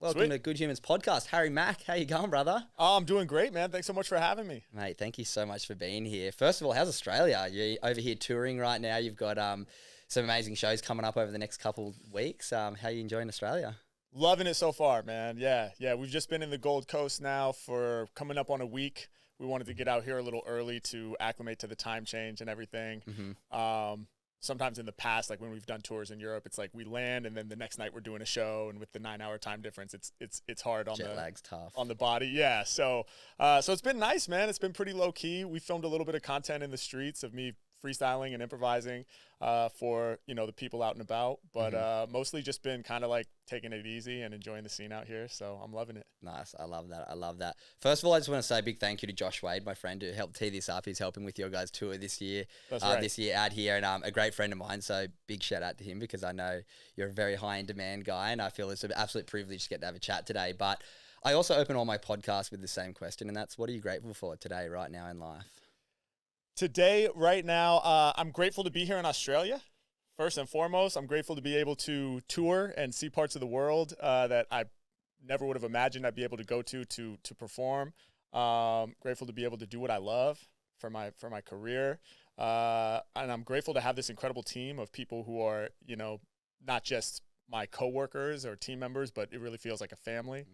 Welcome Sweet. to Good Humans Podcast. Harry Mack, how you going, brother? Oh, I'm doing great, man. Thanks so much for having me. Mate, thank you so much for being here. First of all, how's Australia? You're over here touring right now. You've got some amazing shows coming up over the next couple of weeks. How are you enjoying Australia? Loving it so far, man. Yeah. We've just been in the Gold Coast now for coming up on a week. We wanted to get out here a little early to acclimate to the time change and everything. Sometimes in the past, like when we've done tours in Europe, it's like we land and then the next night we're doing a show, and with the 9-hour time difference, it's hard on Jet lag's tough. on the body. Yeah. So it's been nice, man. It's been pretty low key. We filmed a little bit of content in the streets of me freestyling and improvising for the people out and about, but mostly just been kind of like taking it easy and enjoying the scene out here. So I'm loving it. Nice. I love that. First of all, I just want to say a big thank you to Josh Wade, my friend, who helped tee this up. He's helping with your guys' tour this year. That's right. This year out here, and a great friend of mine. So big shout out to him, because I know you're a very high in demand guy, and I feel it's an absolute privilege to get to have a chat today. But I also open all my podcasts with the same question, and that's, what are you grateful for today, right now in life? Today, right now, I'm grateful to be here in Australia. First and foremost, I'm grateful to be able to tour and see parts of the world that I never would have imagined I'd be able to go to perform. Grateful to be able to do what I love for my career. And I'm grateful to have this incredible team of people who are, not just my coworkers or team members, but it really feels like a family.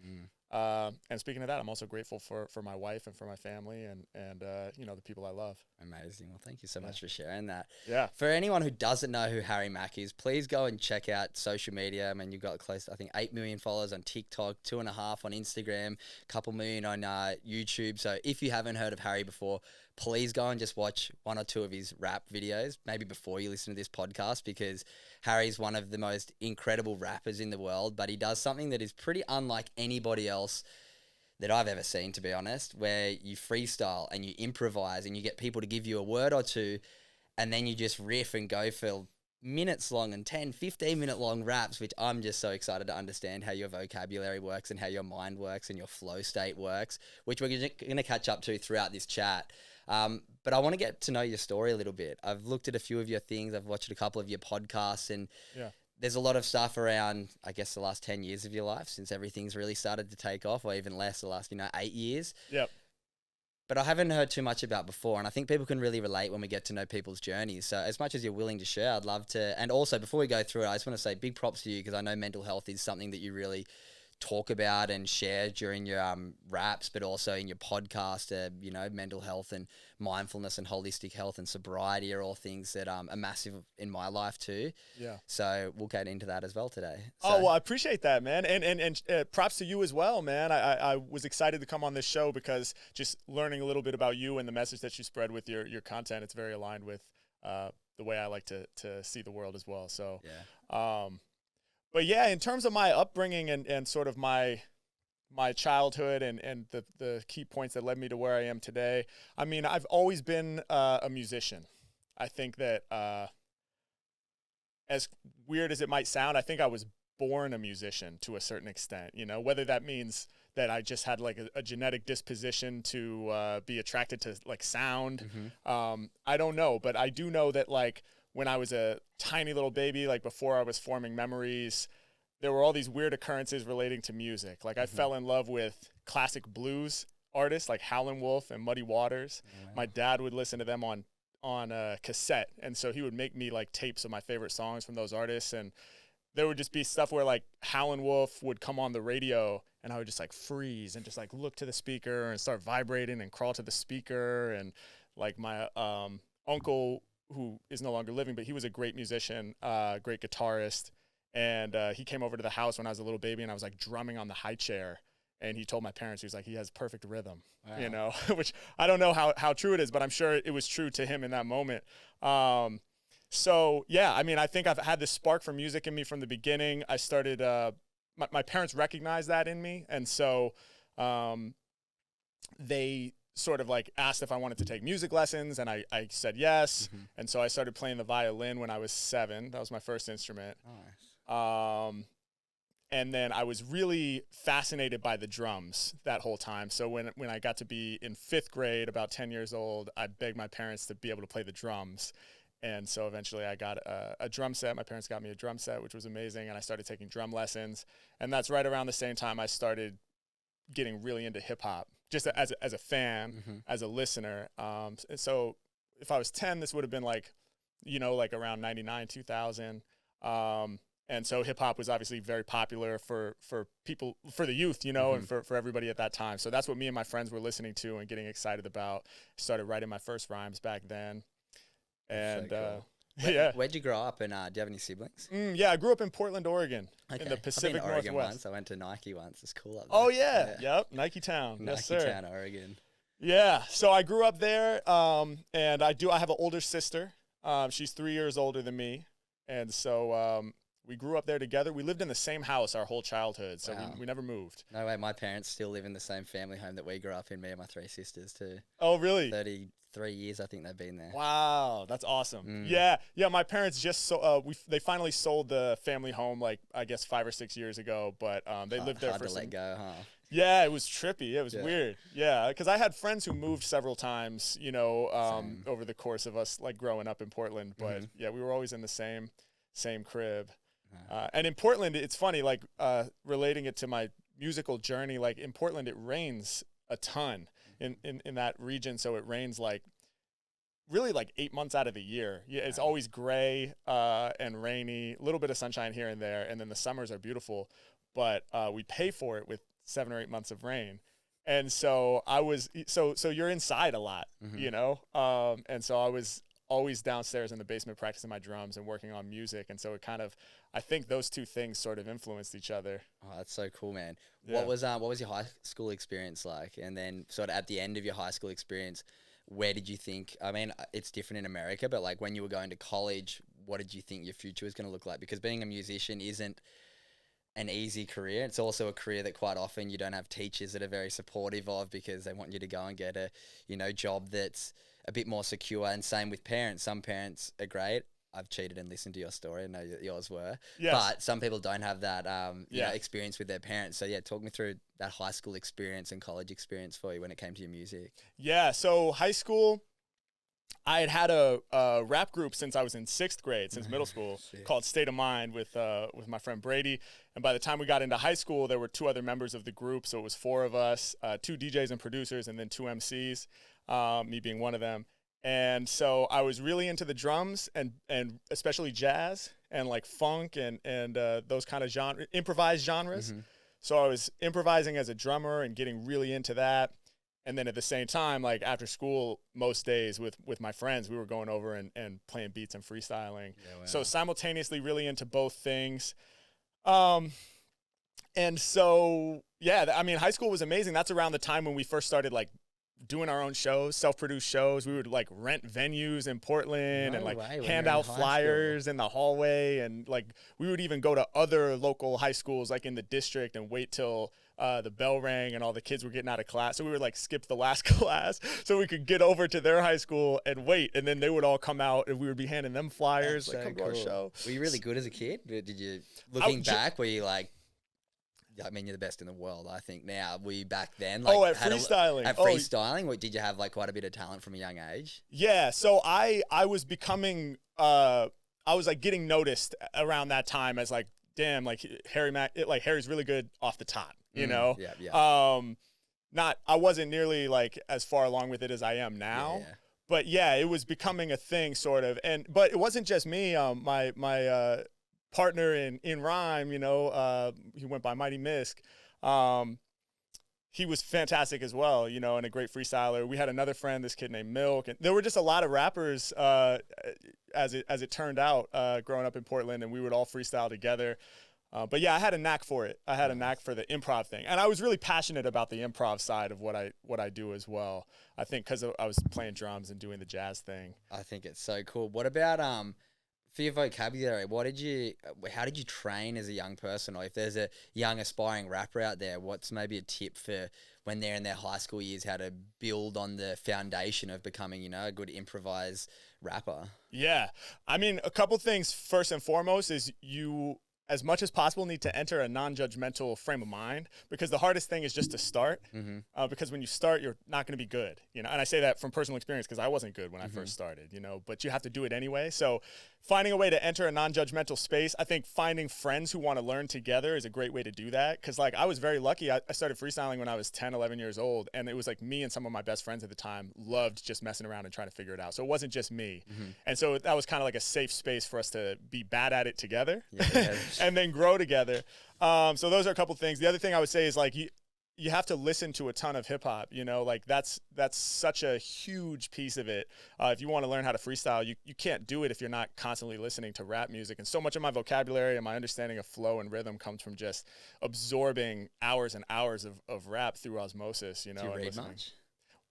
And speaking of that, I'm also grateful for my wife and for my family and the people I love. Amazing. Well, thank you so much for sharing that. Yeah. For anyone who doesn't know who Harry Mack is, please go and check out social media. I mean, you've got close to, I think, 8 million followers on TikTok, 2.5 on Instagram, a couple million on YouTube. So if you haven't heard of Harry before, please go and just watch 1 or 2 of his rap videos, maybe before you listen to this podcast, because Harry's one of the most incredible rappers in the world, but he does something that is pretty unlike anybody else that I've ever seen, to be honest, where you freestyle and you improvise and you get people to give you a word or two, and then you just riff and go for minutes long and 10, 15-minute long raps, which I'm just so excited to understand how your vocabulary works and how your mind works and your flow state works, which we're going to catch up to throughout this chat. But I want to get to know your story a little bit. I've looked at a few of your things. I've watched a couple of your podcasts, and there's a lot of stuff around, I guess, the last 10 years of your life since everything's really started to take off, or even less, the last, 8 years. Yep. But I haven't heard too much about before, and I think people can really relate when we get to know people's journeys. So as much as you're willing to share, I'd love to. And also, before we go through it, I just want to say big props to you, because I know mental health is something that you really talk about and share during your raps, but also in your podcast. Mental health and mindfulness and holistic health and sobriety are all things that are massive in my life too. Yeah. So we'll get into that as well today. Well, I appreciate that, man. And props to you as well, man. I was excited to come on this show because just learning a little bit about you and the message that you spread with your content, it's very aligned with the way I like to see the world as well. So, but yeah, in terms of my upbringing and sort of my childhood and the key points that led me to where I am today, I mean, I've always been a musician. I think that as weird as it might sound, I think I was born a musician to a certain extent, whether that means that I just had like a genetic disposition to be attracted to like sound. I don't know, but I do know that like when I was a tiny little baby, like before I was forming memories, there were all these weird occurrences relating to music. Like I fell in love with classic blues artists like Howlin' Wolf and Muddy Waters. My dad would listen to them on cassette, and so he would make me like tapes of my favorite songs from those artists. And there would just be stuff where like Howlin' Wolf would come on the radio, and I would just like freeze and just like look to the speaker and start vibrating and crawl to the speaker. And like my uncle, who is no longer living, but he was a great musician, great guitarist. And he came over to the house when I was a little baby, and I was like drumming on the high chair. And he told my parents, he was like, he has perfect rhythm, which I don't know how true it is, but I'm sure it was true to him in that moment. So yeah, I mean, I think I've had this spark for music in me from the beginning. I started, my parents recognized that in me. And so they sort of like asked if I wanted to take music lessons, and I said yes. And so I started playing the violin when I was 7. That was my first instrument. Nice. And then I was really fascinated by the drums that whole time. So when I got to be in 5th grade, about 10 years old, I begged my parents to be able to play the drums. And so eventually I got a drum set. My parents got me a drum set, which was amazing. And I started taking drum lessons. And that's right around the same time I started getting really into hip hop, just as a fan, as a listener. And so if I was 10, this would have been like, like around 99, 2000. And so hip hop was obviously very popular for people, for the youth, and for everybody at that time. So that's what me and my friends were listening to and getting excited about. Started writing my first rhymes back then. And So yeah. Where'd you grow up, and do you have any siblings? Yeah, I grew up in Portland, Oregon, in the Pacific I've been to Oregon Northwest. once. I went to Nike once. It's cool up there. Oh yeah, yep, Nike Town. Nike Yes, sir. Town, Oregon. Yeah, so I grew up there, and I have an older sister. She's 3 years older than me, and so we grew up there together. We lived in the same house our whole childhood, so we never moved. No way. My parents still live in the same family home that we grew up in, me and my 3 sisters too. Oh, really? 33 years, I think they've been there. Wow, that's awesome. Yeah, my parents just they finally sold the family home, like I guess 5 or 6 years ago, but they lived there hard for to let go, huh? Yeah, it was trippy. It was weird. Yeah, because I had friends who moved several times, over the course of us like growing up in Portland. But yeah, we were always in the same crib. And in Portland, it's funny, like relating it to my musical journey. Like in Portland, it rains a ton in that region, so it rains like really like 8 months out of the year. Yeah, it's always gray and rainy, a little bit of sunshine here and there, and then the summers are beautiful. But we pay for it with 7 or 8 months of rain. And so I was so you're inside a lot, and so I was always downstairs in the basement practicing my drums and working on music. And so it kind of, I think those two things sort of influenced each other. Oh, that's so cool, man. Yeah. What was your high school experience like? And then sort of at the end of your high school experience, where did you think, I mean, it's different in America, but like when you were going to college, what did you think your future was going to look like? Because being a musician isn't an easy career. It's also a career that quite often you don't have teachers that are very supportive of, because they want you to go and get a, job that's a bit more secure. And same with parents. Some parents are great. I've cheated and listened to your story. I know that yours were. Yes. But some people don't have that experience with their parents. So yeah, talk me through that high school experience and college experience for you when it came to your music. Yeah, so high school, I had a rap group since I was in 6th grade, since middle school, called State of Mind with my friend Brady. And by the time we got into high school, there were 2 other members of the group. So it was 4 of us, 2 DJs and producers, and then 2 MCs, me being one of them. And so I was really into the drums and especially jazz and like funk and those kind of improvised genres. So I was improvising as a drummer and getting really into that. And then at the same time, like after school, most days with my friends, we were going over and playing beats and freestyling. Yeah, wow. So simultaneously really into both things. And so, yeah, I mean, high school was amazing. That's around the time when we first started like doing our own shows, self-produced shows. We would like rent venues in Portland and like hand out flyers in the hallway. And like we would even go to other local high schools like in the district and wait till the bell rang and all the kids were getting out of class. So we would like skip the last class so we could get over to their high school and wait. And then they would all come out and we would be handing them flyers. That's like, come to our show. Were you really good as a kid? Did you, looking back, were you like, I mean, you're the best in the world, I think now. Were you back then? Like, at freestyling. At freestyling? Did you have like quite a bit of talent from a young age? Yeah. So I was becoming, I was like getting noticed around that time as like, damn, like Harry's really good off the top, you know? Yeah, yeah. I wasn't nearly like as far along with it as I am now. Yeah. But yeah, it was becoming a thing sort of. But it wasn't just me. My partner in rhyme, he went by Mighty Misk. He was fantastic as well, and a great freestyler. We had another friend, this kid named Milk, and there were just a lot of rappers as it turned out growing up in Portland, and we would all freestyle together. But yeah, I had a knack for it. I had a knack for the improv thing, and I was really passionate about the improv side of what I do as well. I think because I was playing drums and doing the jazz thing. I think it's so cool. What about for your vocabulary, how did you train as a young person? Or if there's a young aspiring rapper out there, what's maybe a tip for when they're in their high school years, how to build on the foundation of becoming, a good improvised rapper? Yeah. I mean, a couple things. First and foremost is you as much as possible, need to enter a non-judgmental frame of mind, because the hardest thing is just to start. Because when you start, you're not going to be good, you know. And I say that from personal experience because I wasn't good when I first started, you know. But you have to do it anyway. So finding a way to enter a non-judgmental space, I think finding friends who want to learn together is a great way to do that. Because like I was very lucky. I started freestyling when I was 10, 11 years old, and it was like me and some of my best friends at the time loved just messing around and trying to figure it out. So it wasn't just me, and so that was kind of like a safe space for us to be bad at it together. And then grow together. So those are a couple things. The other thing I would say is like you have to listen to a ton of hip hop, you know, like that's such a huge piece of it. If you want to learn how to freestyle, you can't do it if you're not constantly listening to rap music. And so much of my vocabulary and my understanding of flow and rhythm comes from just absorbing hours and hours of rap through osmosis, you know. Do you and read listening. much?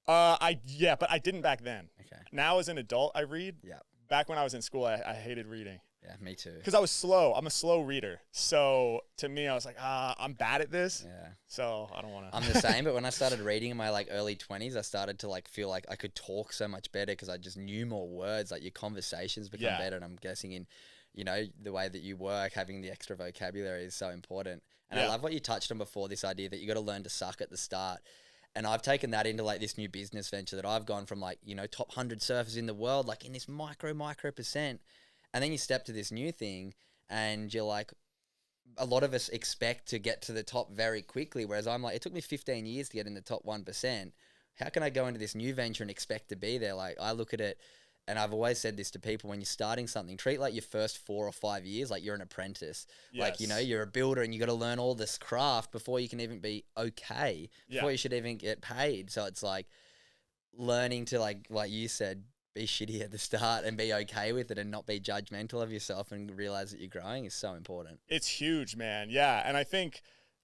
But I didn't back then. Okay. Now as an adult, I read. Yeah. Back when I was in school, I hated reading. Yeah, me too. Because I was slow. I'm a slow reader. So to me, I was like, I'm bad at this. Yeah. So I don't want to. I'm the same, but when I started reading in my like early 20s, I started to like feel like I could talk so much better because I just knew more words. Like your conversations become better. And I'm guessing in, you know, the way that you work, having the extra vocabulary is so important. And I love what you touched on before, this idea that you got to learn to suck at the start. And I've taken that into like this new business venture that I've gone from like, you know, top 100 surfers in the world, like in this micro percent. And then you step to this new thing and you're like, a lot of us expect to get to the top very quickly. Whereas I'm like, it took me 15 years to get in the top 1%. How can I go into this new venture and expect to be there? Like I look at it, and I've always said this to people, when you're starting something, treat like your first 4 or 5 years like you're an apprentice. Yes. Like, you know, you're a builder and you got to learn all this craft before you can even be okay, before you should even get paid. So it's like learning to like you said, be shitty at the start and be okay with it and not be judgmental of yourself and realize that you're growing is so important. It's huge, man. Yeah. And I think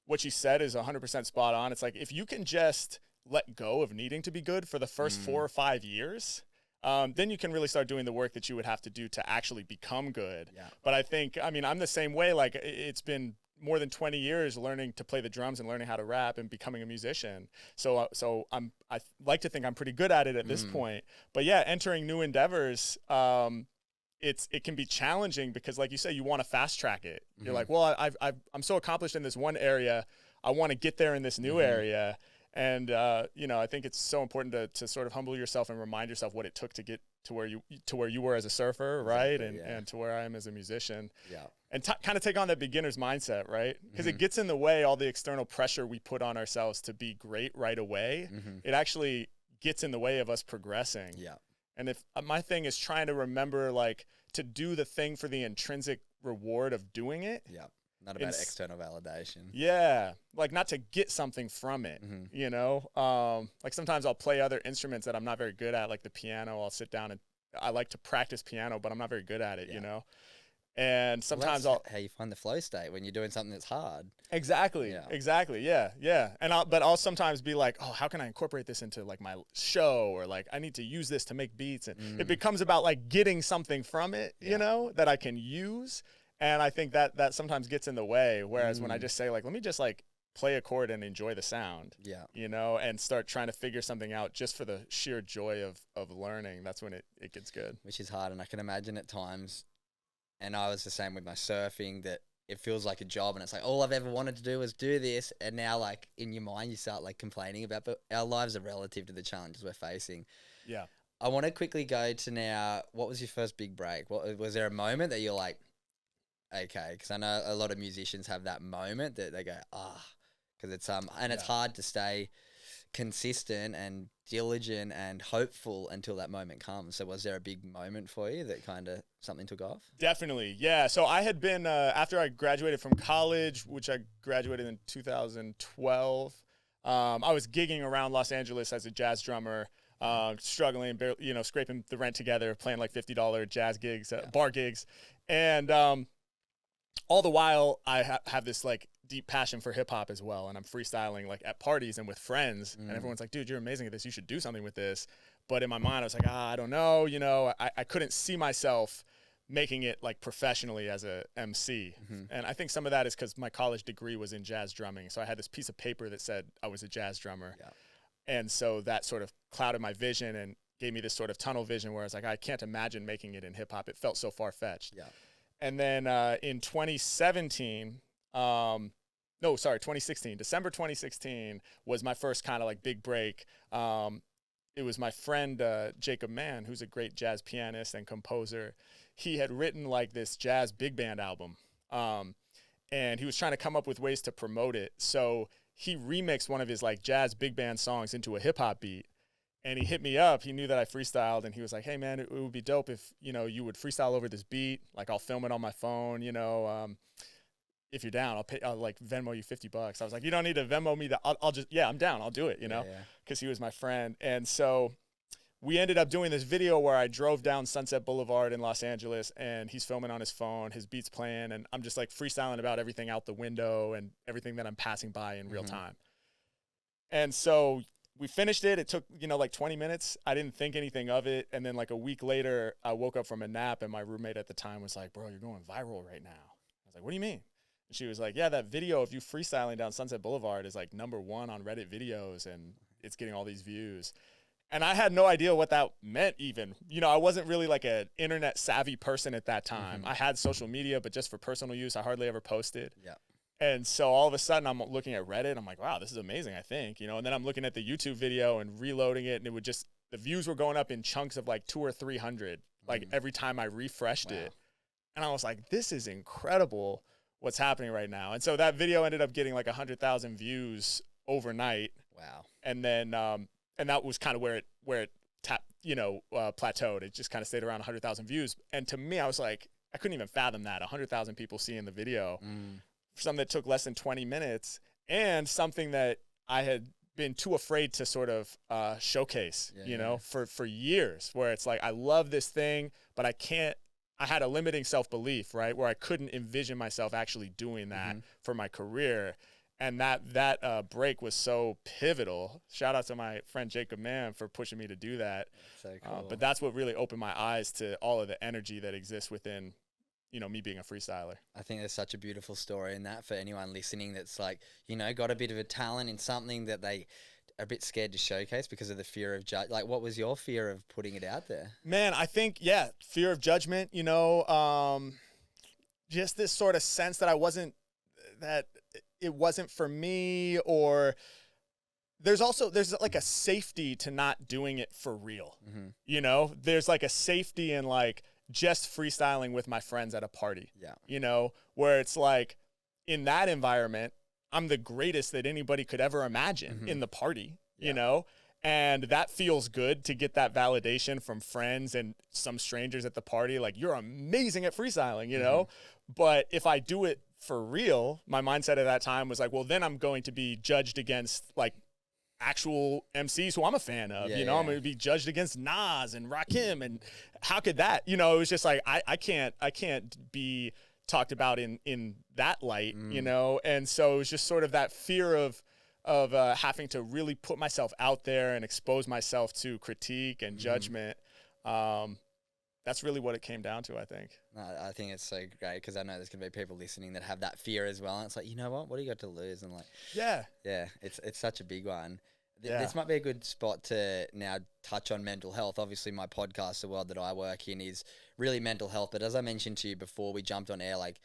what you said is 100% spot on. It's like, if you can just let go of needing to be good for the first 4 or 5 years, then you can really start doing the work that you would have to do to actually become good. Yeah. But I think, I mean, I'm the same way. Like it's been more than 20 years learning to play the drums and learning how to rap and becoming a musician. So I like to think I'm pretty good at it at this point. But yeah, entering new endeavors, it can be challenging because, like you say, you want to fast track it. You're like, well, I'm so accomplished in this one area, I want to get there in this new area. And you know, I think it's so important to sort of humble yourself and remind yourself what it took to get to where you were as a surfer, right? Exactly, and to where I am as a musician. Yeah. And kind of take on that beginner's mindset, right? Because it gets in the way, all the external pressure we put on ourselves to be great right away. It actually gets in the way of us progressing. Yeah. And if my thing is trying to remember, like, to do the thing for the intrinsic reward of doing it. Yeah. Not about external validation. Yeah. Like, not to get something from it, you know? Like, sometimes I'll play other instruments that I'm not very good at, like the piano. I'll sit down and I like to practice piano, but I'm not very good at it, you know? And sometimes that's how you find the flow state when you're doing something that's hard. Exactly. Yeah. Exactly. Yeah. Yeah. And I'll sometimes be like, oh, how can I incorporate this into like my show, or like I need to use this to make beats. And it becomes about like getting something from it, you know, that I can use. And I think that sometimes gets in the way. Whereas when I just say like, let me just like play a chord and enjoy the sound, you know, and start trying to figure something out just for the sheer joy of learning, that's when it gets good. Which is hard. And I can imagine at times, and I was the same with my surfing, that it feels like a job and it's like, all I've ever wanted to do was do this. And now like in your mind, you start like complaining about, but our lives are relative to the challenges we're facing. Yeah. I want to quickly go to now, what was your first big break? Was there a moment that you're like, okay, because I know a lot of musicians have that moment that they go, because it's, and it's hard to stay consistent and diligent and hopeful until that moment comes. So was there a big moment for you that kind of something took off? Definitely. Yeah. So I had been, after I graduated from college, which I graduated in 2012, I was gigging around Los Angeles as a jazz drummer, struggling, barely, you know, scraping the rent together, playing like $50 jazz gigs, bar gigs. And all the while I have this like deep passion for hip hop as well. And I'm freestyling like at parties and with friends, and everyone's like, dude, you're amazing at this. You should do something with this. But in my mind, I was like, I don't know. You know, I couldn't see myself making it like professionally as a MC. And I think some of that is because my college degree was in jazz drumming. So I had this piece of paper that said I was a jazz drummer. Yeah. And so that sort of clouded my vision and gave me this sort of tunnel vision where I was like, I can't imagine making it in hip hop. It felt so far-fetched. Yeah. And then in 2017, no, sorry, 2016, December 2016 was my first kind of like big break. It was my friend Jacob Mann, who's a great jazz pianist and composer. He had written like this jazz big band album, and he was trying to come up with ways to promote it. So he remixed one of his like jazz big band songs into a hip hop beat. And he hit me up. He knew that I freestyled, and he was like, "Hey man, it would be dope if you would freestyle over this beat. Like I'll film it on my phone. If you're down, I'll like Venmo you $50." I was like, "You don't need to Venmo me that. I'll just I'm down. I'll do it. Because he was my friend." And so we ended up doing this video where I drove down Sunset Boulevard in Los Angeles, and he's filming on his phone, his beats playing, and I'm just like freestyling about everything out the window and everything that I'm passing by in real time. And so we finished it. It took, like 20 minutes. I didn't think anything of it. And then like a week later, I woke up from a nap, and my roommate at the time was like, "Bro, you're going viral right now." I was like, "What do you mean?" And she was like, "Yeah, that video of you freestyling down Sunset Boulevard is like #1 on Reddit videos, and it's getting all these views." And I had no idea what that meant even. I wasn't really like an internet savvy person at that time. I had social media, but just for personal use, I hardly ever posted. Yeah. And so all of a sudden I'm looking at Reddit. I'm like, wow, this is amazing, I think. And then I'm looking at the YouTube video and reloading it, and it would just, the views were going up in chunks of like 200 or 300, like every time I refreshed it. And I was like, this is incredible what's happening right now. And so that video ended up getting like 100,000 views overnight. Wow. And then, and that was kind of where it plateaued. It just kind of stayed around 100,000 views. And to me, I was like, I couldn't even fathom that, 100,000 people seeing the video. For something that took less than 20 minutes, and something that I had been too afraid to sort of showcase, for years, where it's like, I love this thing, but I had a limiting self-belief, right? Where I couldn't envision myself actually doing that for my career. And that break was so pivotal. Shout out to my friend Jacob Mann for pushing me to do that. So cool. But that's what really opened my eyes to all of the energy that exists within me being a freestyler. I think there's such a beautiful story in that for anyone listening that's like, got a bit of a talent in something that they are a bit scared to showcase because of the fear of judge. Like, what was your fear of putting it out there? Man, I think, fear of judgment, just this sort of sense that it wasn't for me, or there's like a safety to not doing it for real. There's like a safety in like just freestyling with my friends at a party, where it's like, in that environment, I'm the greatest that anybody could ever imagine in the party, and that feels good to get that validation from friends and some strangers at the party. Like, you're amazing at freestyling, but if I do it for real, my mindset at that time was like, well, then I'm going to be judged against like actual MCs who I'm a fan of, I'm going to be judged against Nas and Rakim, and how could that, it was just like, I can't be talked about in that light, and so it was just sort of that fear of having to really put myself out there and expose myself to critique and judgment. That's really what it came down to, I think. I think it's so great, because I know there's going to be people listening that have that fear as well. And it's like, what do you got to lose? And like, it's such a big one. This might be a good spot to now touch on mental health. Obviously, my podcast, the world that I work in, is really mental health. But as I mentioned to you before we jumped on air, like,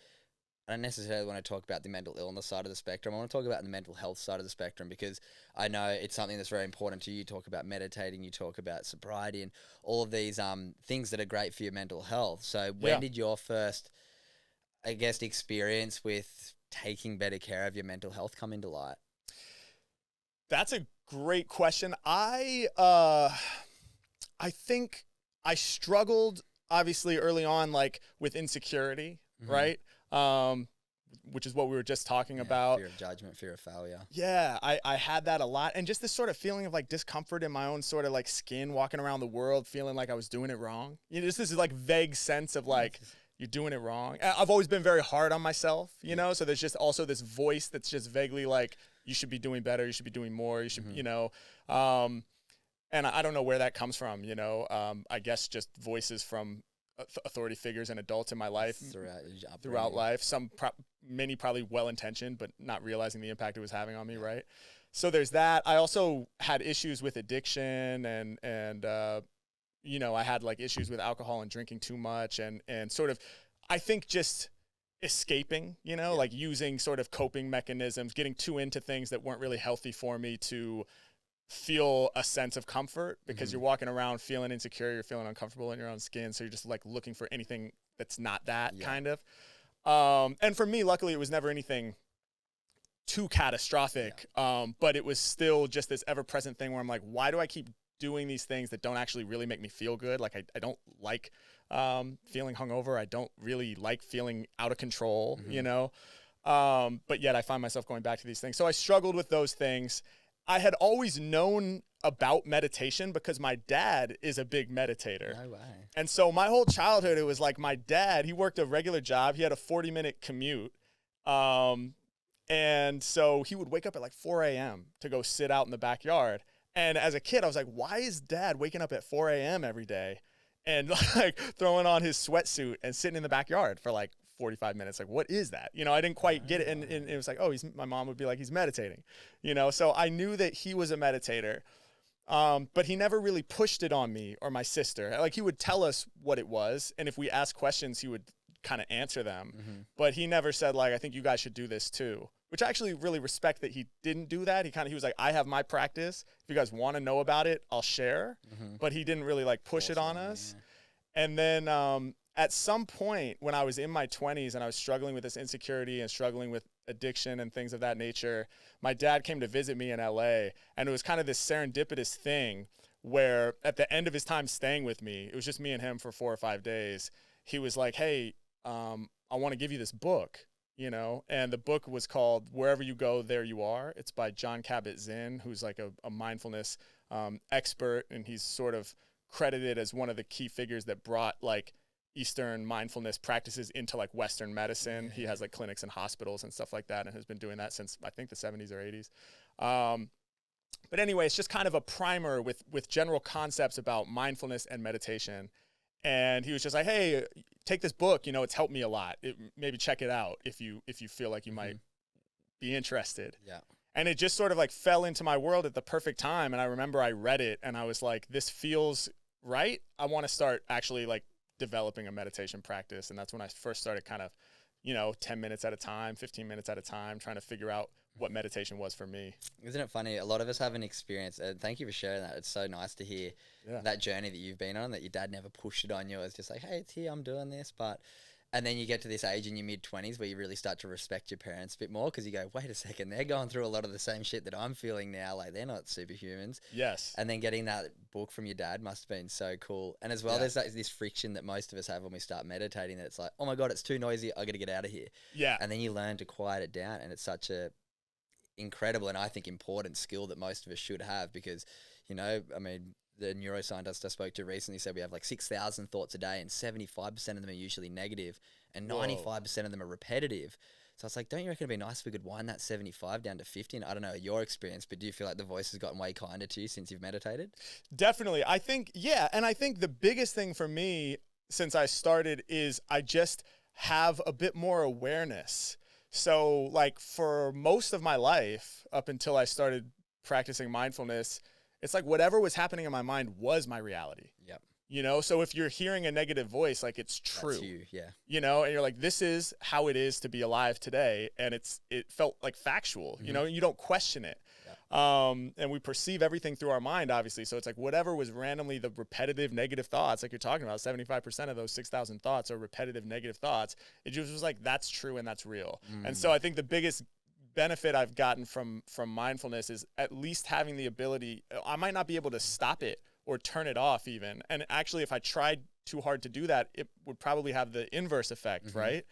I don't necessarily want to talk about the mental illness side of the spectrum. I want to talk about the mental health side of the spectrum, because I know it's something that's very important to you. You talk about meditating, you talk about sobriety, and all of these things that are great for your mental health. So when did your first, I guess, experience with taking better care of your mental health come into light? That's a great question. I think I struggled, obviously, early on, like with insecurity, right? Which is what we were just talking about. Fear of judgment, fear of failure. Yeah, I had that a lot. And just this sort of feeling of like discomfort in my own sort of like skin, walking around the world, feeling like I was doing it wrong. Just this like vague sense of like, you're doing it wrong. I've always been very hard on myself, so there's just also this voice that's just vaguely like, you should be doing better, you should be doing more, you should, and I don't know where that comes from, I guess just voices from authority figures and adults in my life throughout life. Many probably well-intentioned, but not realizing the impact it was having on me, right? So there's that. I also had issues with addiction, and I had like issues with alcohol and drinking too much, and sort of I think just escaping, like using sort of coping mechanisms, getting too into things that weren't really healthy for me to feel a sense of comfort, because you're walking around feeling insecure, you're feeling uncomfortable in your own skin. So you're just like looking for anything that's not that kind of. And for me, luckily, it was never anything too catastrophic. But it was still just this ever present thing where I'm like, why do I keep doing these things that don't actually really make me feel good? Like I don't like feeling hungover. I don't really like feeling out of control, but yet I find myself going back to these things. So I struggled with those things. I had always known about meditation because my dad is a big meditator. No way. And so my whole childhood, it was like my dad, he worked a regular job. He had a 40-minute commute. And so he would wake up at like 4 a.m. to go sit out in the backyard. And as a kid, I was like, why is dad waking up at 4 a.m. every day and like throwing on his sweatsuit and sitting in the backyard for like 45 minutes? Like, what is that? I didn't quite get it. And it was like, oh, my mom would be like, he's meditating, so I knew that he was a meditator. But he never really pushed it on me or my sister. Like, he would tell us what it was. And if we asked questions, he would kind of answer them. But he never said, like, I think you guys should do this too, which I actually really respect that he didn't do that. He was like, I have my practice. If you guys want to know about it, I'll share. But he didn't really like push it on us. Yeah. And then, at some point when I was in my 20s and I was struggling with this insecurity and struggling with addiction and things of that nature, my dad came to visit me in LA, and it was kind of this serendipitous thing where at the end of his time staying with me, it was just me and him for 4 or 5 days. He was like, hey, I want to give you this book, and the book was called Wherever You Go, There You Are. It's by John Kabat-Zinn, who's like a mindfulness expert, and he's sort of credited as one of the key figures that brought like Eastern mindfulness practices into like Western medicine. He has like clinics and hospitals and stuff like that, and has been doing that since I think the 70s or 80s. But anyway, it's just kind of a primer with general concepts about mindfulness and meditation. And he was just like, hey, take this book, it's helped me a lot. Maybe check it out if you feel like you might be interested. Yeah. And it just sort of like fell into my world at the perfect time. And I remember I read it and I was like, this feels right. I want to start actually like developing a meditation practice. And that's when I first started kind of, 10 minutes at a time, 15 minutes at a time, trying to figure out what meditation was for me. Isn't it funny? A lot of us have an experience, and thank you for sharing that. It's so nice to hear that journey that you've been on, that your dad never pushed it on you. It's just like, hey, it's here, I'm doing this. And then you get to this age in your mid-20s where you really start to respect your parents a bit more, because you go, wait a second, they're going through a lot of the same shit that I'm feeling now. Like, they're not superhumans. Yes. And then getting that book from your dad must have been so cool. And as well, there's this friction that most of us have when we start meditating, that it's like, oh my God, it's too noisy, I got to get out of here. Yeah. And then you learn to quiet it down, and it's such a incredible and I think important skill that most of us should have, because, the neuroscientist I spoke to recently said we have like 6,000 thoughts a day, and 75% of them are usually negative, and 95% of them are repetitive. So it's like, don't you reckon it'd be nice if we could wind that 75 down to 50? And I don't know your experience, but do you feel like the voice has gotten way kinder to you since you've meditated? Definitely. I think, and I think the biggest thing for me since I started is I just have a bit more awareness. So like for most of my life, up until I started practicing mindfulness, it's like whatever was happening in my mind was my reality. Yep. So if you're hearing a negative voice, like it's true. That's you, yeah. And you're like, this is how it is to be alive today, and it felt like factual. You don't question it. Yeah. And we perceive everything through our mind, obviously. So it's like whatever was randomly the repetitive negative thoughts, like you're talking about, 75% of those 6,000 thoughts are repetitive negative thoughts. It just was like, that's true and that's real. And so I think the biggest benefit I've gotten from mindfulness is at least having the ability. I might not be able to stop it or turn it off even. And actually, if I tried too hard to do that, it would probably have the inverse effect, right?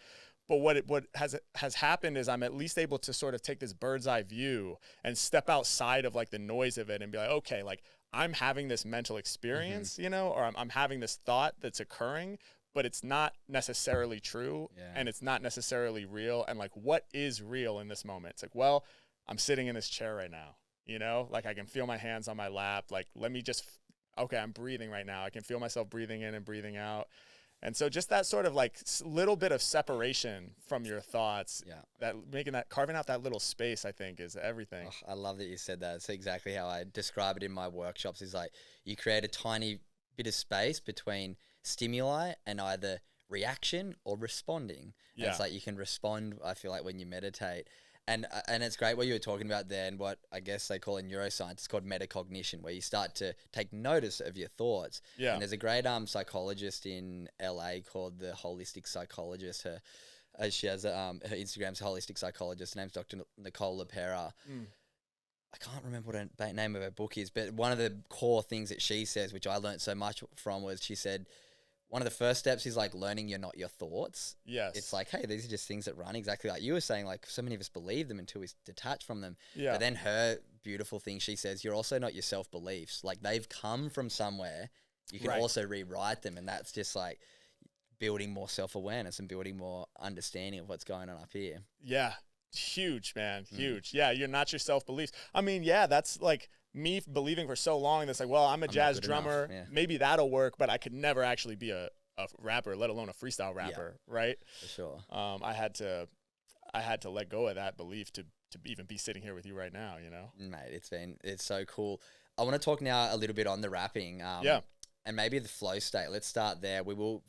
But what has happened is I'm at least able to sort of take this bird's eye view and step outside of like the noise of it and be like, okay, like I'm having this mental experience, or I'm having this thought that's occurring, but it's not necessarily true and it's not necessarily real. And like, what is real in this moment? It's like, well, I'm sitting in this chair right now, like I can feel my hands on my lap. Like, let me just, okay, I'm breathing right now. I can feel myself breathing in and breathing out. And so just that sort of like little bit of separation from your thoughts, carving out that little space, I think is everything. Oh, I love that you said that. It's exactly how I describe it in my workshops, is like you create a tiny bit of space between stimuli and either reaction or responding. And Yeah. it's like you can respond, I feel like, when you meditate. And it's great what you were talking about there, and what I guess they call in neuroscience, it's called metacognition, where you start to take notice of your thoughts. Yeah. And there's a great psychologist in LA called the holistic psychologist. She has her Instagram's holistic psychologist. Her name's Dr. Nicole LaPera. I can't remember what the name of her book is, but one of the core things that she says, which I learned so much from, was she said, one of the first steps is like learning you're not your thoughts. Yes. It's like, hey, these are just things that run exactly like you were saying. Like, so many of us believe them until we detach from them. Yeah. But then her beautiful thing, she says, you're also not your self-beliefs. Like, they've come from somewhere. You can also rewrite them. And that's just like building more self-awareness and building more understanding of what's going on up here. Yeah. Huge, man. Huge. Yeah. You're not your self-beliefs. I mean, yeah, that's like me believing for so long that's like, well, I'm a jazz drummer. Yeah. Maybe that'll work, but I could never actually be a rapper, let alone a freestyle rapper. Right. For sure. I had to let go of that belief to even be sitting here with you right now, you know? Mate, it's so cool. I want to talk now a little bit on the rapping. Yeah. And maybe the flow state. Let's start there. We will,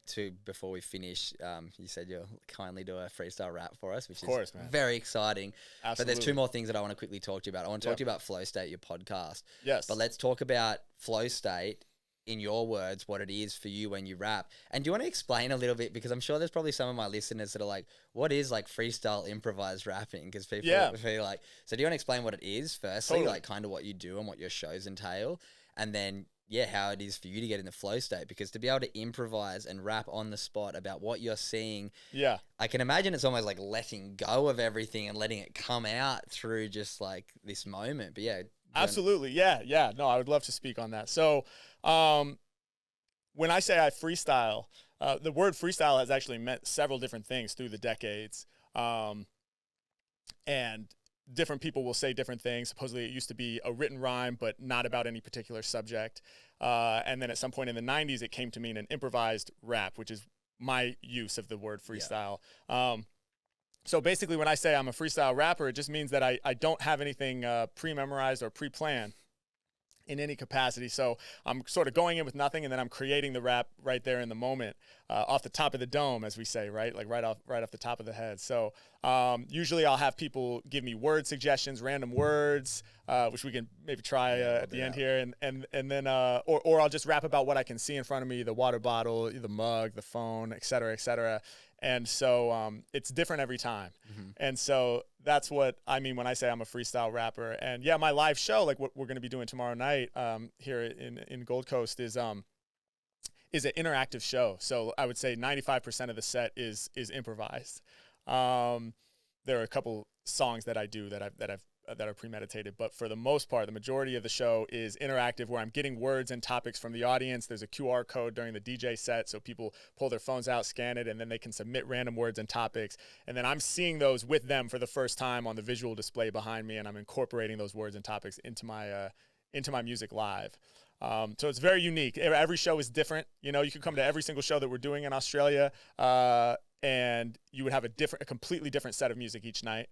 before we finish, you said you'll kindly do a freestyle rap for us, which is very exciting. Absolutely. But there's two more things that I want to quickly talk to you about. I want to talk to you about Flow State, your podcast. Yes. But let's talk about Flow State, in your words, what it is for you when you rap. And do you want to explain a little bit? Because I'm sure there's probably some of my listeners that are like, what is like freestyle improvised rapping? Because people feel like, so do you want to explain what it is firstly, like kind of what you do and what your shows entail? And then how it is for you to get in the flow state, because to be able to improvise and rap on the spot about what you're seeing, I can imagine it's almost like letting go of everything and letting it come out through just like this moment. But absolutely. Yeah. No, I would love to speak on that. So, when I say I freestyle, the word freestyle has actually meant several different things through the decades. And different people will say different things. Supposedly it used to be a written rhyme, but not about any particular subject. And then at some point in the 90s, it came to mean an improvised rap, which is my use of the word freestyle. So basically when I say I'm a freestyle rapper, it just means that I don't have anything pre-memorized or pre-planned in any capacity. So I'm sort of going in with nothing, and then I'm creating the rap right there in the moment, off the top of the dome, as we say, right? Like right off the top of the head. So usually I'll have people give me word suggestions, random words, which we can maybe try at the end here, and then or I'll just rap about what I can see in front of me: the water bottle, the mug, the phone, et cetera, et cetera. And so it's different every time. And so that's what I mean when I say I'm a freestyle rapper. And yeah, my live show, like what we're going to be doing tomorrow night here in Gold Coast, is an interactive show. So I would say 95% of the set is improvised. There are a couple songs that I do that are premeditated, but for the most part, the majority of the show is interactive, where I'm getting words and topics from the audience. There's a QR code during the DJ set, so people pull their phones out, scan it, and then they can submit random words and topics. And then I'm seeing those with them for the first time on the visual display behind me, and I'm incorporating those words and topics into my music live. So it's very unique. Every show is different. You know, you could come to every single show that we're doing in Australia, and you would have a completely different set of music each night.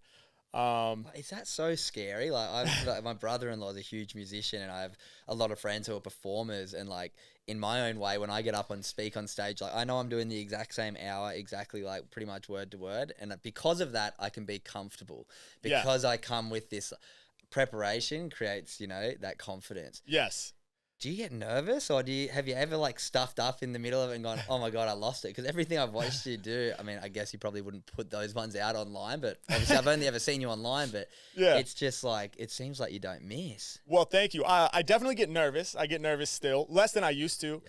Is that so scary? Like, my brother-in-law is a huge musician, and I have a lot of friends who are performers, and like in my own way, when I get up and speak on stage, like I know I'm doing the exact same hour, exactly like pretty much word to word. And because of that, I can be comfortable because I come with this preparation creates, that confidence. Yes. Do you get nervous, or have you ever like stuffed up in the middle of it and gone, oh my God, I lost it? Because everything I've watched you do, I mean, I guess you probably wouldn't put those ones out online, but obviously I've only ever seen you online, but it's just like, it seems like you don't miss. Well, thank you. I definitely get nervous. I get nervous still, less than I used to,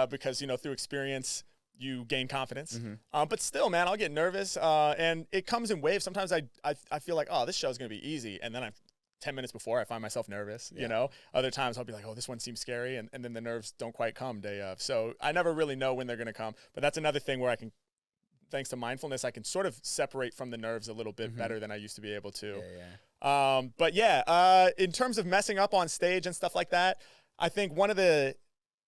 because, through experience, you gain confidence. But still, man, I'll get nervous, and it comes in waves. Sometimes I feel like, oh, this show's going to be easy, and then 10 minutes before I find myself nervous, Other times I'll be like, oh, this one seems scary, and then the nerves don't quite come day of. So I never really know when they're going to come. But that's another thing where I can, thanks to mindfulness, I can sort of separate from the nerves a little bit better than I used to be able to. But in terms of messing up on stage and stuff like that, I think one of the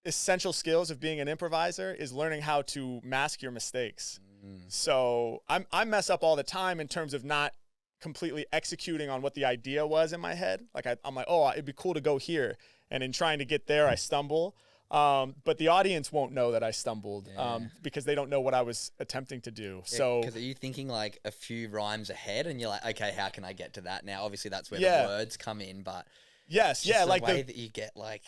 essential skills of being an improviser is learning how to mask your mistakes. So I mess up all the time in terms of not completely executing on what the idea was in my head. Like I'm like, oh, it'd be cool to go here. And in trying to get there, I stumble. But the audience won't know that I stumbled Yeah. because they don't know what I was attempting to do. So because are you thinking like a few rhymes ahead, and you're like, okay, how can I get to that now? Obviously, that's where Yeah. the words come in, but yes, just yeah, the like way that you get like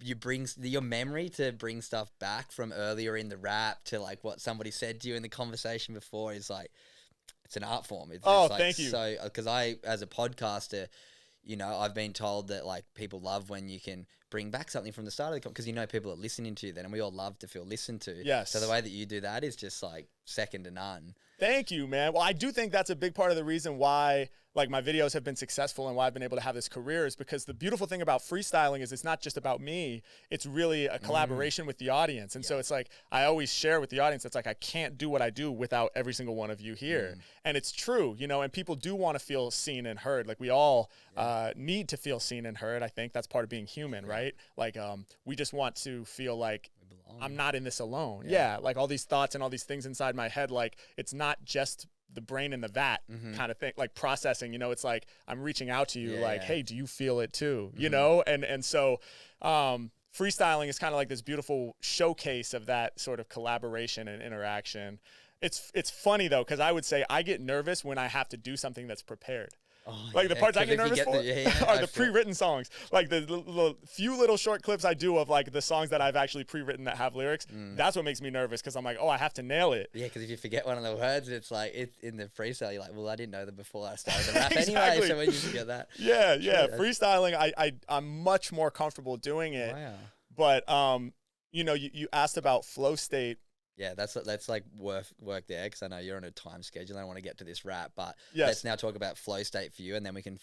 your memory to bring stuff back from earlier in the rap to like what somebody said to you in the conversation before is like, it's an art form. It's like thank you. So because I, as a podcaster, you know, I've been told that like people love when you can bring back something from the start of the because you know people are listening to you then, and we all love to feel listened to. Yes. So the way that you do that is just like second to none. Thank you, man. Well, I do think that's a big part of the reason why like my videos have been successful and why I've been able to have this career is because the beautiful thing about freestyling is it's not just about me. It's really a collaboration with the audience. And so it's like I always share with the audience, it's like I can't do what I do without every single one of you here. And it's true, you know, and people do want to feel seen and heard. Like we all need to feel seen and heard. I think that's part of being human, right? Like we just want to feel like I'm not in this alone. Yeah. Like all these thoughts and all these things inside my head, like it's not just the brain in the vat kind of thing, like processing, you know, it's like I'm reaching out to you like, hey, do you feel it too? You know? And so freestyling is kind of like this beautiful showcase of that sort of collaboration and interaction. It's funny though, because I would say I get nervous when I have to do something that's prepared. Like the parts I get nervous for are the pre-written songs. Like the few little short clips I do of like the songs that I've actually pre-written that have lyrics. That's what makes me nervous because I'm like, oh, I have to nail it. Yeah, because if you forget one of the words, it's like it's in the freestyle. You're like, well, I didn't know them before I started the rap Exactly. anyway. So when you forget that, yeah. Freestyling, I'm much more comfortable doing it. Wow. But you know, you asked about flow state. Yeah, that's like work there because I know you're on a time schedule. I don't want to get to this rap, but Yes. let's now talk about flow state for you, and then we can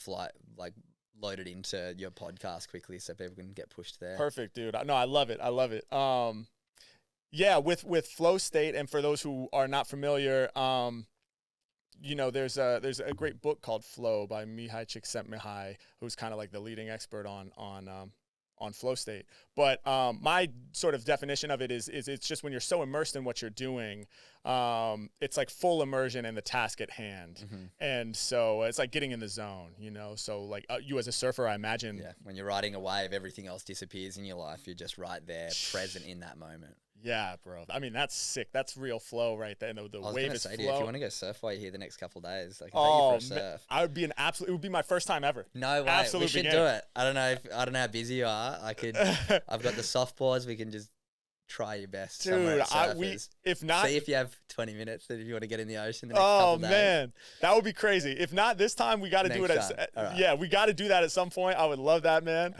load it into your podcast quickly so people can get pushed there. Perfect, dude. No, I love it. Yeah, with flow state, and for those who are not familiar, you know, there's a great book called Flow by Mihai Csikszentmihalyi, who's kind of like the leading expert on flow state. But my sort of definition of it is it's just when you're so immersed in what you're doing, it's like full immersion in the task at hand. And so it's like getting in the zone, you know? So like you as a surfer, I imagine. Yeah, when you're riding a wave, everything else disappears in your life. You're just right there, present in that moment. Yeah, bro. I mean, that's sick. That's real flow right there. The wave is flow. To you, if you want to go surf while you're here the next couple of days, I can take you for a surf. I would be it would be my first time ever. No way. Absolute we should beginning. do it. I don't know how busy you are. I've got the soft boards. We can just try your best. Dude, if not, see if you have 20 minutes if you want to get in the ocean the next couple of days. Man, that would be crazy. If not this time, we got to do it we got to do that at some point. I would love that, man.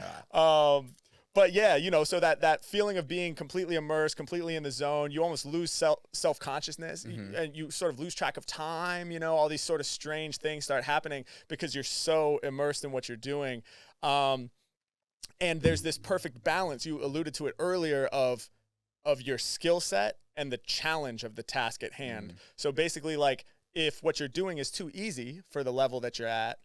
But yeah, you know, so that feeling of being completely immersed, completely in the zone, you almost lose self-consciousness and you sort of lose track of time, you know, all these sort of strange things start happening because you're so immersed in what you're doing. And there's this perfect balance, you alluded to it earlier, of your skill set and the challenge of the task at hand. So basically, like, if what you're doing is too easy for the level that you're at,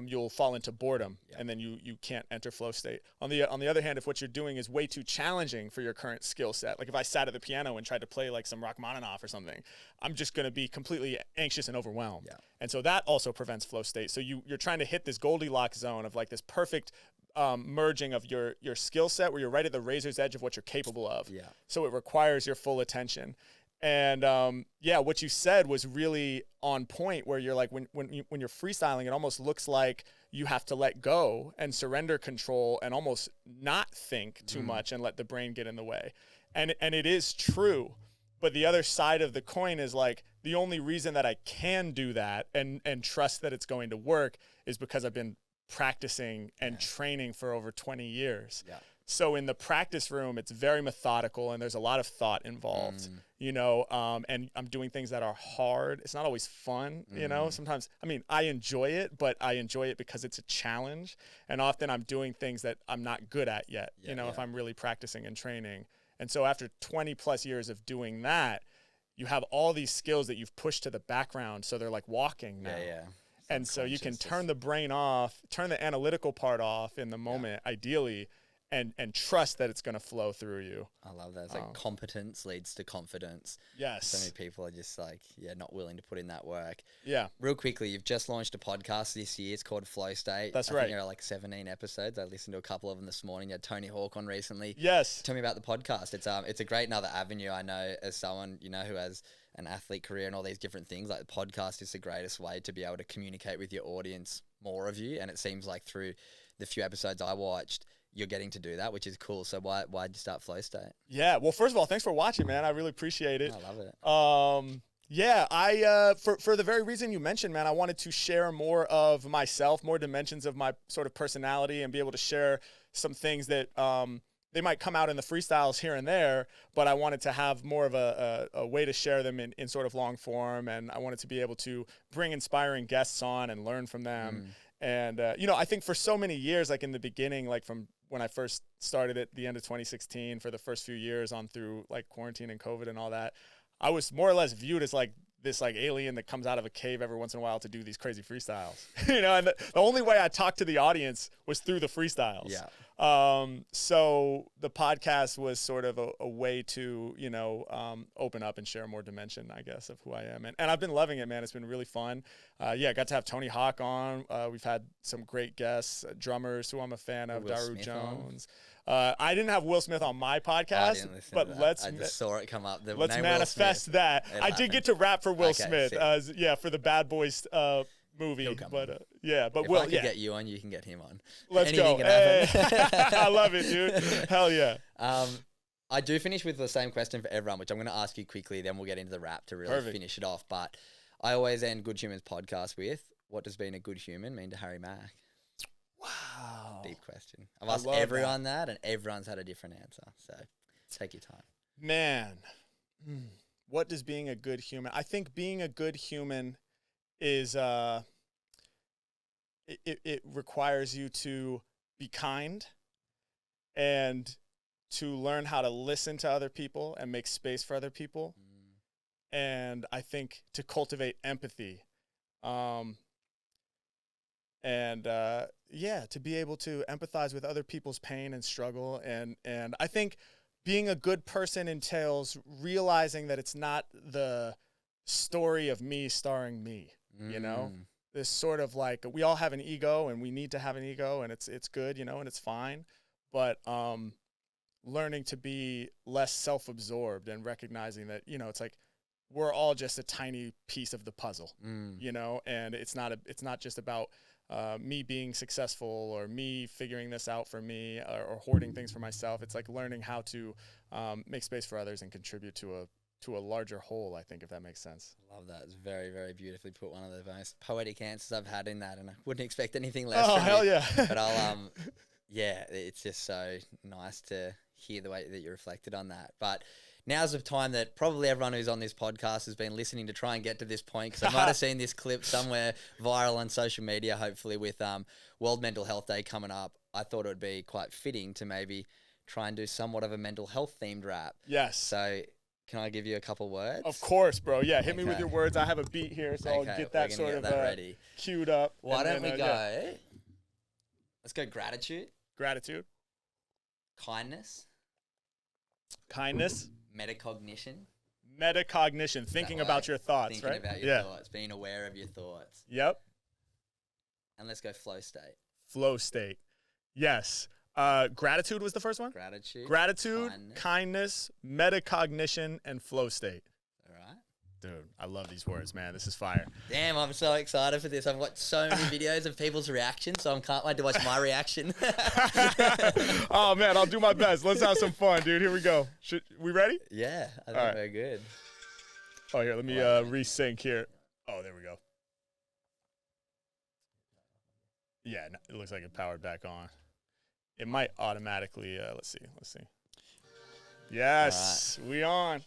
you'll fall into boredom, and then you can't enter flow state. On the other hand, if what you're doing is way too challenging for your current skill set, like if I sat at the piano and tried to play like some Rachmaninoff or something, I'm just going to be completely anxious and overwhelmed. And so that also prevents flow state. So you're trying to hit this Goldilocks zone of like this perfect merging of your skill set where you're right at the razor's edge of what you're capable of. So it requires your full attention. And what you said was really on point, where you're like when you're freestyling, it almost looks like you have to let go and surrender control and almost not think too much and let the brain get in the way. And it is true. But the other side of the coin is like the only reason that I can do that and trust that it's going to work is because I've been practicing and training for over 20 years. So in the practice room, it's very methodical and there's a lot of thought involved, you know, and I'm doing things that are hard. It's not always fun, you know, sometimes, I mean, I enjoy it, but I enjoy it because it's a challenge. And often I'm doing things that I'm not good at yet, you know, if I'm really practicing and training. And so after 20 plus years of doing that, you have all these skills that you've pushed to the background. So they're like walking now. And so you can turn the brain off, turn the analytical part off in the moment, ideally, and trust that it's going to flow through you. I love that. It's like competence leads to confidence. Yes. So many people are just like, not willing to put in that work. Yeah. Real quickly, you've just launched a podcast this year. It's called Flow State. That's I right. think there are like 17 episodes. I listened to a couple of them this morning. You had Tony Hawk on recently. Yes. Tell me about the podcast. It's a great another avenue. I know as someone, who has an athlete career and all these different things, like the podcast is the greatest way to be able to communicate with your audience more of you. And it seems like through the few episodes I watched, you're getting to do that, which is cool. So why'd you start Flow State? Yeah. Well, first of all, thanks for watching, man. I really appreciate it. I love it. Yeah, I for the very reason you mentioned, man, I wanted to share more of myself, more dimensions of my sort of personality, and be able to share some things that they might come out in the freestyles here and there, but I wanted to have more of a way to share them in sort of long form, and I wanted to be able to bring inspiring guests on and learn from them. And, I think for so many years, like in the beginning, like from when I first started at the end of 2016 for the first few years on through like quarantine and COVID and all that, I was more or less viewed as like this like alien that comes out of a cave every once in a while to do these crazy freestyles, and the only way I talked to the audience was through the freestyles. Yeah. So the podcast was sort of a way to, open up and share more dimension, I guess, of who I am. And I've been loving it, man. It's been really fun. I got to have Tony Hawk on. We've had some great guests, drummers who I'm a fan of, Daru Jones. I didn't have Will Smith on my podcast, but I just saw it come up. Let's manifest that. I did get to rap for Will Smith, for the Bad Boys movie, but if Will, I could get you on, you can get him on. Let's Anything go. can happen. I love it, dude. Hell yeah. I do finish with the same question for everyone, which I'm going to ask you quickly. Then we'll get into the rap to really finish it off. But I always end Good Humans podcast with, what does being a good human mean to Harry Mack? Wow. Deep question. I've asked everyone that, and everyone's had a different answer. So take your time. Man, what does being a good human? I think being a good human is it requires you to be kind and to learn how to listen to other people and make space for other people. And I think to cultivate empathy. To be able to empathize with other people's pain and struggle. And I think being a good person entails realizing that it's not the story of me starring me, This sort of like, we all have an ego and we need to have an ego, and it's good, and it's fine. But learning to be less self-absorbed and recognizing that, it's like we're all just a tiny piece of the puzzle, and it's not just about me being successful or me figuring this out for me or hoarding things for myself. It's like learning how to make space for others and contribute to a larger whole, I think, if that makes sense. Love that. It's very, very beautifully put. One of the most poetic answers I've had in that, and I wouldn't expect anything less from hell you. Yeah. But it's just so nice to hear the way that you reflected on that. But now's the time that probably everyone who's on this podcast has been listening to try and get to this point, because I might have seen this clip somewhere viral on social media, hopefully with World Mental Health Day coming up. I thought it would be quite fitting to maybe try and do somewhat of a mental health themed rap. Yes. So can I give you a couple words? Of course, bro. Yeah, hit me with your words. I have a beat here, so I'll get that sort of ready. Queued up. Why don't we go? Yeah. Let's go gratitude. Gratitude. Kindness. Kindness. Metacognition. Metacognition. Thinking about your thoughts, right? Thinking about your thoughts. Being aware of your thoughts. Yep. And let's go flow state. Flow state. Yes. Gratitude was the first one? Gratitude, kindness, metacognition, and flow state. All right. Dude, I love these words, man. This is fire. Damn, I'm so excited for this. I've watched so many videos of people's reactions, so I can't wait to watch my reaction. Oh, man, I'll do my best. Let's have some fun, dude. Here we go. We ready? Yeah, I think we're good. Oh, here, let me resync here. Oh, there we go. Yeah, it looks like it powered back on. It might automatically, let's see. Yes, right. We on.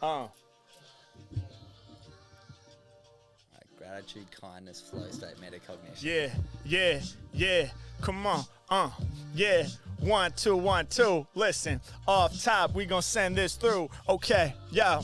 Right, gratitude, kindness, flow state, metacognition. Yeah. Come on, yeah. 1, 2, 1, 2. Listen, off top, we gonna send this through. Okay, yo.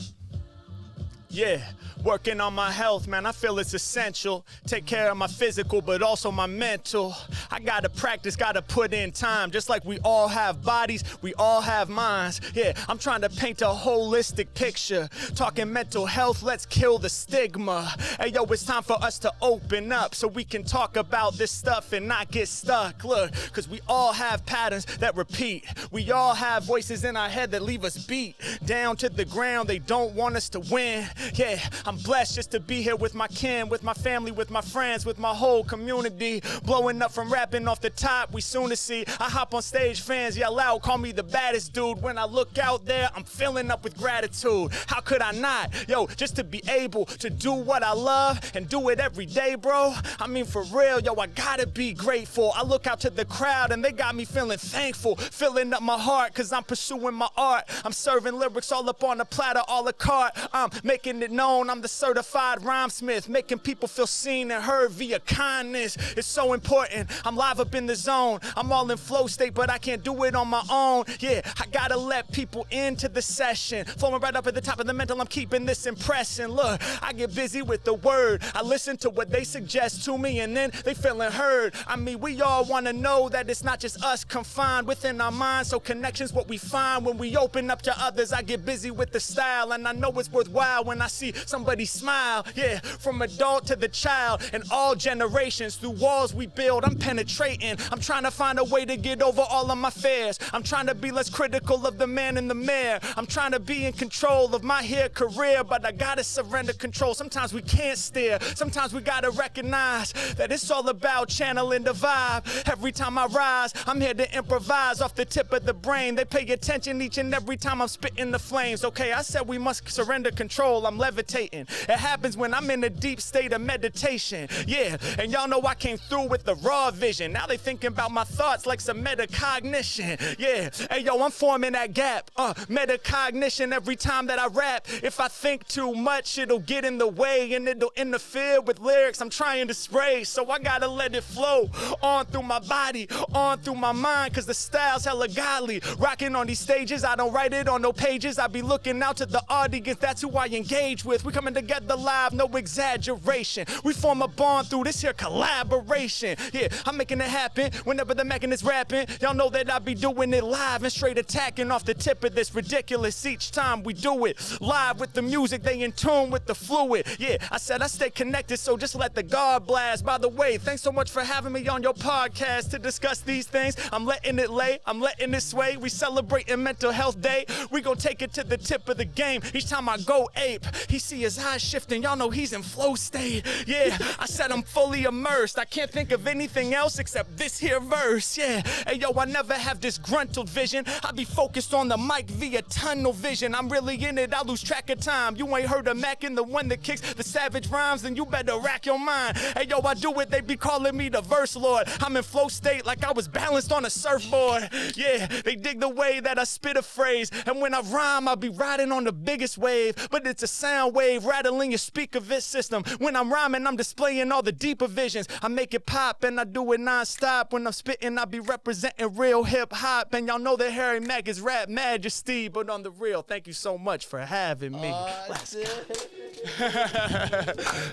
Yeah, working on my health, man, I feel it's essential. Take care of my physical, but also my mental. I gotta practice, gotta put in time. Just like we all have bodies, we all have minds. Yeah, I'm trying to paint a holistic picture. Talking mental health, let's kill the stigma. Hey, yo, it's time for us to open up so we can talk about this stuff and not get stuck. Look, cause we all have patterns that repeat. We all have voices in our head that leave us beat down to the ground. They don't want us to win. Yeah, I'm blessed just to be here with my kin, with my family, with my friends, with my whole community. Blowing up from rapping off the top, we soon to see. I hop on stage, fans yell out, call me the baddest dude. When I look out there, I'm filling up with gratitude. How could I not? Yo, just to be able to do what I love and do it every day, bro. I mean, for real, yo, I gotta be grateful. I look out to the crowd and they got me feeling thankful, filling up my heart cause I'm pursuing my art. I'm serving lyrics all up on a platter, a la carte. I'm making it known I'm the certified rhymesmith, making people feel seen and heard via kindness. It's so important. I'm live up in the zone. I'm all in flow state, but I can't do it on my own. Yeah, I gotta let people into the session. Flowing right up at the top of the mental, I'm keeping this impression. Look, I get busy with the word. I listen to what they suggest to me, and then they feeling heard. I mean, we all wanna know that it's not just us confined within our minds. So connection's what we find when we open up to others. I get busy with the style, and I know it's worthwhile when I see somebody smile. Yeah, from adult to the child and all generations. Through walls we build, I'm penetrating. I'm trying to find a way to get over all of my fears. I'm trying to be less critical of the man in the mirror. I'm trying to be in control of my hair career, but I gotta surrender control. Sometimes we can't steer. Sometimes we gotta recognize that it's all about channeling the vibe. Every time I rise, I'm here to improvise off the tip of the brain. They pay attention each and every time I'm spitting the flames. Okay, I said we must surrender control. I'm levitating. It happens when I'm in a deep state of meditation. Yeah, and y'all know I came through with the raw vision. Now they thinking about my thoughts like some metacognition. Yeah, hey yo, I'm forming that gap. Metacognition every time that I rap. If I think too much, it'll get in the way and it'll interfere with lyrics I'm trying to spray. So I gotta let it flow on through my body, on through my mind, cause the style's hella godly. Rocking on these stages, I don't write it on no pages. I be looking out to the audience, that's who I engage with. We coming together live, no exaggeration. We form a bond through this here collaboration. Yeah, I'm making it happen whenever the Mack is rapping. Y'all know that I be doing it live and straight attacking off the tip of this ridiculous each time we do it. Live with the music, they in tune with the fluid. Yeah, I said I stay connected, so just let the guard blast. By the way, thanks so much for having me on your podcast to discuss these things. I'm letting it lay, I'm letting it sway. We celebrating Mental Health Day. We gon' take it to the tip of the game. Each time I go ape, he see his eyes shifting. Y'all know he's in flow state. Yeah, I said I'm fully immersed. I can't think of anything else except this here verse. Yeah, hey yo, I never have disgruntled vision. I be focused on the mic via tunnel vision. I'm really in it, I lose track of time. You ain't heard of Mack and the one that kicks the savage rhymes, then you better rack your mind. Hey yo, I do it, they be calling me the verse lord. I'm in flow state like I was balanced on a surfboard. Yeah, they dig the way that I spit a phrase, and when I rhyme, I be riding on the biggest wave. But it's a sound wave rattling your speaker vis system. When I'm rhyming, I'm displaying all the deeper visions. I make it pop and I do it non-stop. When I'm spitting, I be representing real hip hop. And y'all know that Harry Mack is rap majesty. But on the real, thank you so much for having me.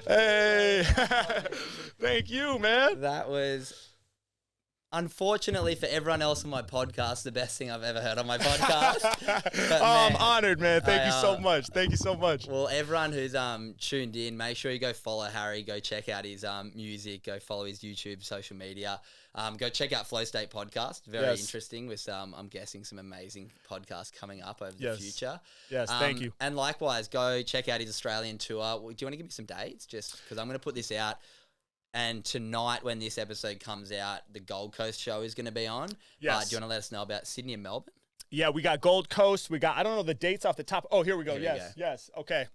Hey, thank you, man. That was, unfortunately for everyone else on my podcast, the best thing I've ever heard on my podcast. But, I'm honored, man. Thank you so much. Thank you so much. Well, everyone who's tuned in, make sure you go follow Harry. Go check out his music. Go follow his YouTube, social media. Go check out Flow State Podcast. Very interesting with, I'm guessing, some amazing podcasts coming up over the future. Yes, thank you. And likewise, go check out his Australian tour. Do you want to give me some dates? Just because I'm going to put this out. And tonight, when this episode comes out, the Gold Coast show is going to be on. Yes. Do you want to let us know about Sydney and Melbourne? Yeah, we got Gold Coast. We got, I don't know the dates off the top. Oh, here we go. Here we go. Yes. Okay.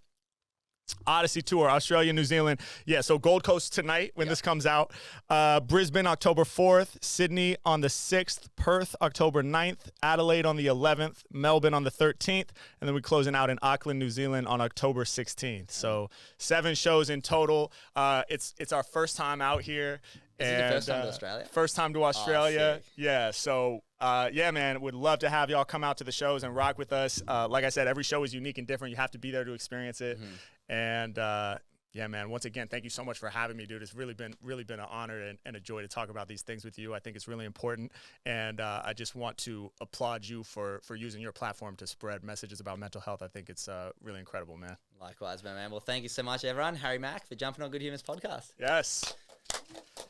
Odyssey Tour, Australia, New Zealand. Yeah, so Gold Coast tonight when this comes out. Brisbane, October 4th. Sydney on the 6th. Perth, October 9th. Adelaide on the 11th. Melbourne on the 13th. And then we're closing out in Auckland, New Zealand on October 16th. So 7 shows in total. It's our first time out here. Is it your first time to Australia? First time to Australia. Sick. Yeah. So, yeah, man, would love to have y'all come out to the shows and rock with us. Like I said, every show is unique and different. You have to be there to experience it. And yeah, man, once again, thank you so much for having me, dude. It's really been an honor and a joy to talk about these things with you. I think it's really important. And I just want to applaud you for using your platform to spread messages about mental health. I think it's really incredible, man. Likewise, man. Well, thank you so much, everyone. Harry Mack for jumping on Good Humans Podcast. Yes.